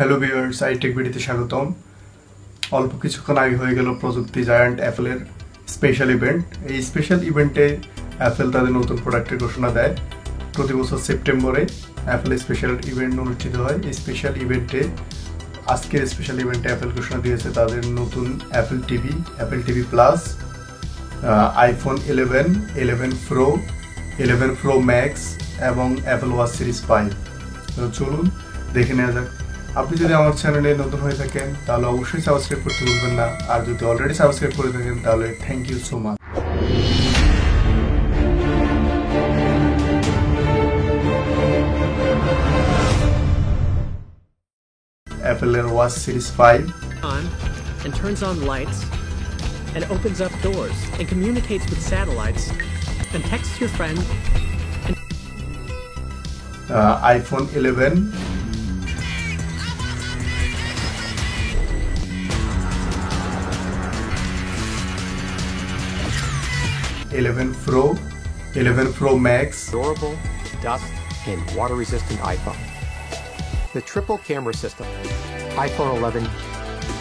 Hello viewers, আইটেক ভিডিওতে স্বাগতম। অল্প কিছুক্ষণ আগে হয়ে গেল প্রযুক্তি জায়ান্ট অ্যাপলের স্পেশাল ইভেন্ট। এই স্পেশাল ইভেন্টে অ্যাপল তাদের নতুন প্রোডাক্টের ঘোষণা দেয়। প্রতি বছর সেপ্টেম্বরে অ্যাপলের স্পেশাল ইভেন্ট অনুষ্ঠিত হয়। এই স্পেশাল ইভেন্টে আজকের স্পেশাল ইভেন্টে অ্যাপল ঘোষণা দিয়েছে তাদের নতুন Apple TV plus, iPhone 11, 11 pro, 11 pro max এবং অ্যাপল ওয়াচ সিরিজ 5। তো চলুন দেখে নেওয়া যাক। আপনি যদি আমার চ্যানেলে নতুন হয়ে থাকেন তাহলে অবশ্যই সাবস্ক্রাইব করতে ভুলবেন না, আর যদি অলরেডি সাবস্ক্রাইব করে থাকেন তাহলে থ্যাংক ইউ সো মাচ। অ্যাপলের watch series 5 on and turns on lights and opens up doors and communicates with satellites and texts your friend and iPhone 11, Pro, 11 Pro Max, durable, dust, and water-resistant iPhone. The triple camera system, iPhone 11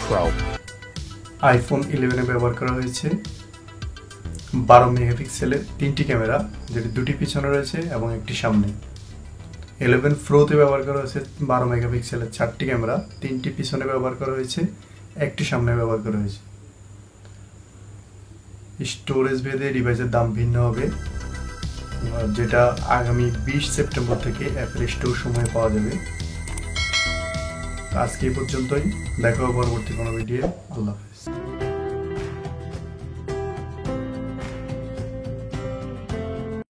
Pro. iPhone 11 ব্যবহার করা হয়েছে 12 মেগাপিক্সেলের 3টি camera, যেটি দুটি পিছনে রয়েছে এবং একটি সামনে। 11 প্রোতে ব্যবহার করা হয়েছে 12 মেগাপিক্সেলের 4টি ক্যামেরা, 3টি পিছনে ব্যবহার করা হয়েছে, একটি সামনে ব্যবহার করা হয়েছে। স্টোরেজ ভেদে ডিভাইসের দাম ভিন্ন হবে, যেটা আগামী 20 সেপ্টেম্বর থেকে অ্যাপল স্টোর সময়ে পাওয়া যাবে। আজকে এই পর্যন্তই, দেখা হবে পরবর্তী কোনো ভিডিও। আল্লাহ হাফেজ।